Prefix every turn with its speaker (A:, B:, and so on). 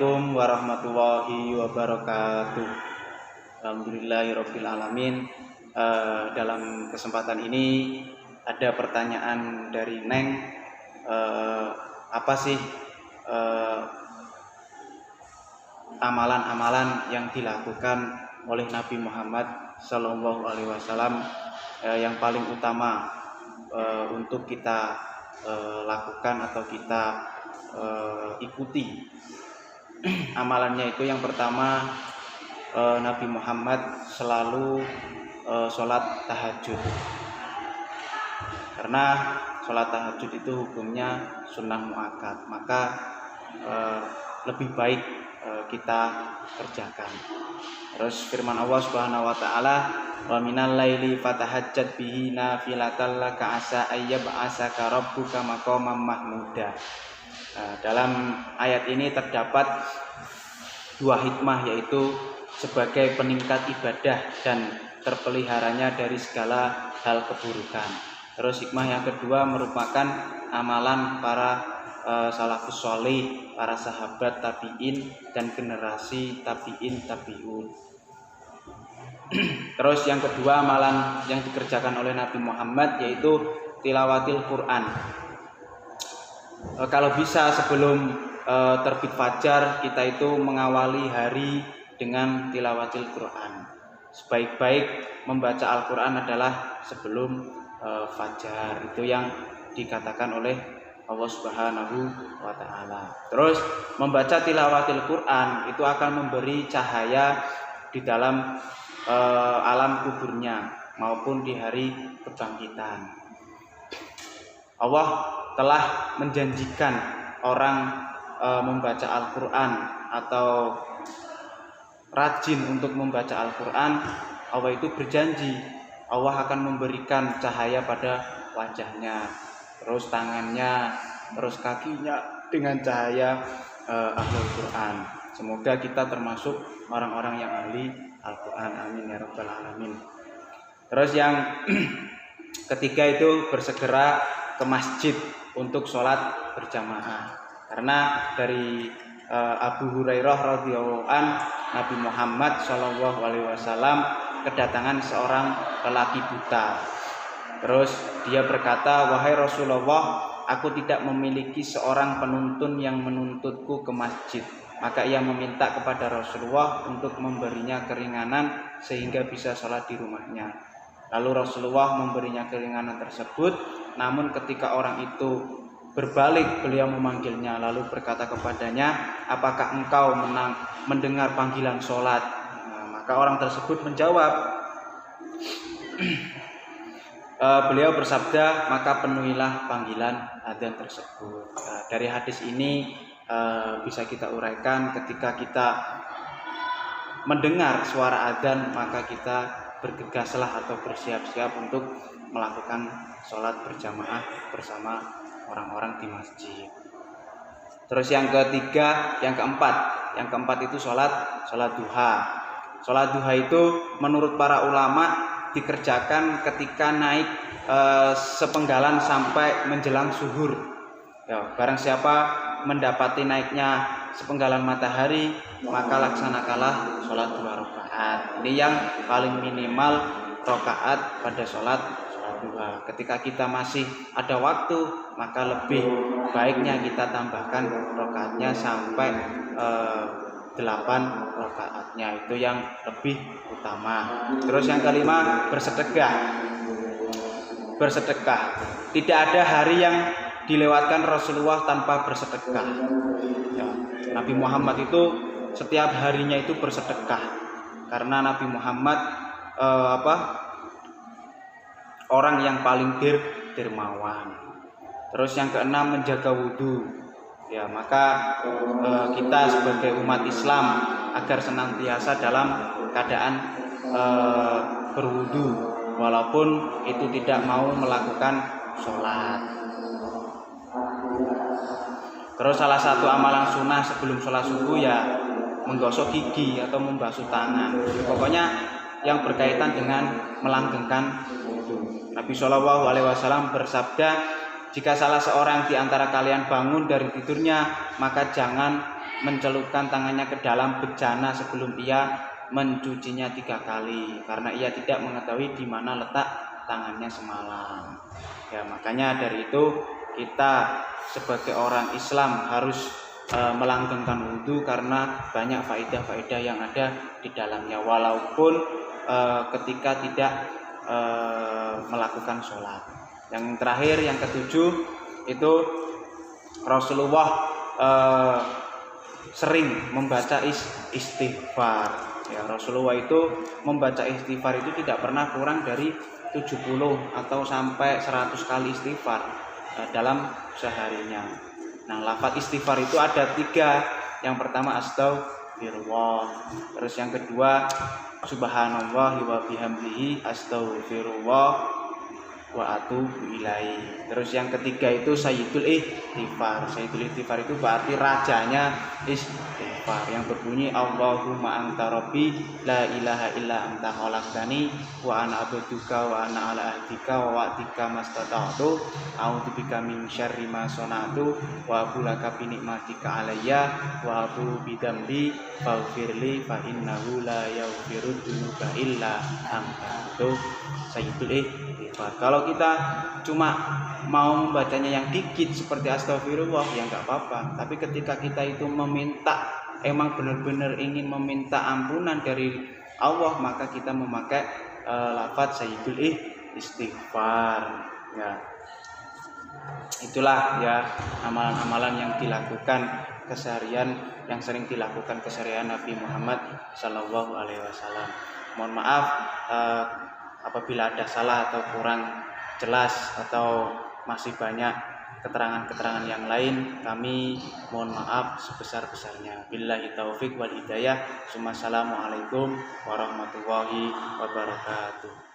A: Assalamualaikum warahmatullahi wabarakatuh. Alhamdulillahirabbil alamin. Dalam kesempatan ini ada pertanyaan dari Neng. Apa sih amalan-amalan yang dilakukan oleh Nabi Muhammad Sallallahu Alaihi Wasallam yang paling utama untuk kita lakukan atau kita ikuti? Amalannya itu yang pertama, Nabi Muhammad selalu sholat tahajud, karena sholat tahajud itu hukumnya sunnah muakkad, maka lebih baik kita kerjakan. Terus firman Allah Subhanahu wa taala, wa minal laili fatahajjat bihi nafilatan laka asa ayyab'asaka rabbuka maqaman mahmuda. Dalam ayat ini terdapat dua hikmah, yaitu sebagai peningkat ibadah dan terpeliharanya dari segala hal keburukan. Terus hikmah yang kedua merupakan amalan para salafus sholih, para sahabat tabi'in dan generasi tabi'in tabi'un. Terus yang kedua amalan yang dikerjakan oleh Nabi Muhammad yaitu tilawatil Quran. Kalau bisa sebelum terbit fajar kita itu mengawali hari dengan tilawatil Quran. Sebaik-baik membaca Al-Quran adalah sebelum fajar. Itu yang dikatakan oleh Allah Subhanahu wa taala. Terus membaca tilawatil Quran itu akan memberi cahaya di dalam alam kuburnya maupun di hari kebangkitan. Allah telah menjanjikan orang membaca Al-Quran atau rajin untuk membaca Al-Quran. Allah itu berjanji Allah akan memberikan cahaya pada wajahnya, terus tangannya, terus kakinya dengan cahaya Al-Quran. Semoga kita termasuk orang-orang yang ahli Al-Quran. Amin ya rabbal alamin. Terus yang ketiga itu bersegera ke masjid untuk sholat berjamaah, karena dari Abu Hurairah radhiyallahu an, Nabi Muhammad Shallallahu Alaihi Wasallam kedatangan seorang lelaki buta. Terus dia berkata, wahai Rasulullah, aku tidak memiliki seorang penuntun yang menuntutku ke masjid. Maka ia meminta kepada Rasulullah untuk memberinya keringanan sehingga bisa sholat di rumahnya. Lalu Rasulullah memberinya keringanan tersebut. Namun ketika orang itu berbalik, beliau memanggilnya lalu berkata kepadanya, apakah engkau mendengar panggilan sholat? Maka orang tersebut menjawab, beliau bersabda, maka penuhilah panggilan adzan tersebut. Dari hadis ini bisa kita uraikan, ketika kita mendengar suara adzan maka kita bergegaslah atau bersiap-siap untuk melakukan sholat berjamaah bersama orang-orang di masjid. Terus yang keempat itu sholat duha. Sholat duha itu menurut para ulama dikerjakan ketika naik sepenggalan sampai menjelang zuhur. Ya, barang siapa mendapati naiknya sepenggalan matahari, maka laksanakanlah sholat 2 rakaat. Ini yang paling minimal rakaat pada sholat duha. Ketika kita masih ada waktu, maka lebih baiknya kita tambahkan rakaatnya sampai 8 rakaatnya, itu yang lebih utama. Terus yang kelima, bersedekah. Tidak ada hari yang dilewatkan Rasulullah tanpa bersedekah. Ya, Nabi Muhammad itu setiap harinya itu bersedekah, karena Nabi Muhammad orang yang paling dermawan. Terus yang keenam, menjaga wudhu. Ya, maka kita sebagai umat Islam agar senantiasa dalam keadaan berwudhu, walaupun itu tidak mau melakukan sholat. Terus salah satu amalan sunnah sebelum sholat subuh ya menggosok gigi atau membasuh tangan. Pokoknya yang berkaitan dengan melanggengkan wudhu. Nabi Shallallahu Alaihi Wasallam bersabda, jika salah seorang di antara kalian bangun dari tidurnya, maka jangan mencelupkan tangannya ke dalam bejana sebelum ia mencucinya 3 kali, karena ia tidak mengetahui di mana letak tangannya semalam. Ya, makanya dari itu kita sebagai orang Islam harus melanggengkan wudhu karena banyak faedah-faedah yang ada di dalamnya, walaupun ketika tidak melakukan sholat. Yang terakhir, yang ketujuh, itu Rasulullah sering membaca istighfar. Ya, Rasulullah itu membaca istighfar itu tidak pernah kurang dari 70 atau sampai 100 kali istighfar dalam seharinya. Nah, lafaz istighfar itu ada 3. Yang pertama astagfirullah, terus yang kedua subhanallah wa bihamdihi astaghfirullah wa atubu ilaihi. Terus yang ketiga itu sayyidul istighfar. Sayyidul istighfar itu berarti rajanya istighfar, yang berbunyi Allahumma anta rabbi la ilaha illa anta khalaqtani wa ana abduka wa ana ala ahdika wa wa'dika mastata'tu a'udzubika min syarri ma sana'tu wa aqulaka bi nikmatika alayya wa aqulu bi dzambi faghfirli fa innahu la yaghfiru dzunuba illa anta. Itu sayyidul istighfar. Kalau kita cuma mau membacanya yang dikit seperti astagfirullah ya nggak apa-apa, tapi ketika kita itu meminta, emang benar-benar ingin meminta ampunan dari Allah, maka kita memakai lafaz sayyidul istighfar. Ya, itulah ya amalan-amalan yang dilakukan keseharian, yang sering dilakukan keseharian Nabi Muhammad Sallallahu Alaihi Wasallam. Mohon maaf apabila ada salah atau kurang jelas atau masih banyak keterangan-keterangan yang lain, kami mohon maaf sebesar-besarnya. Billahi taufik wal hidayah. Assalamualaikum warahmatullahi wabarakatuh.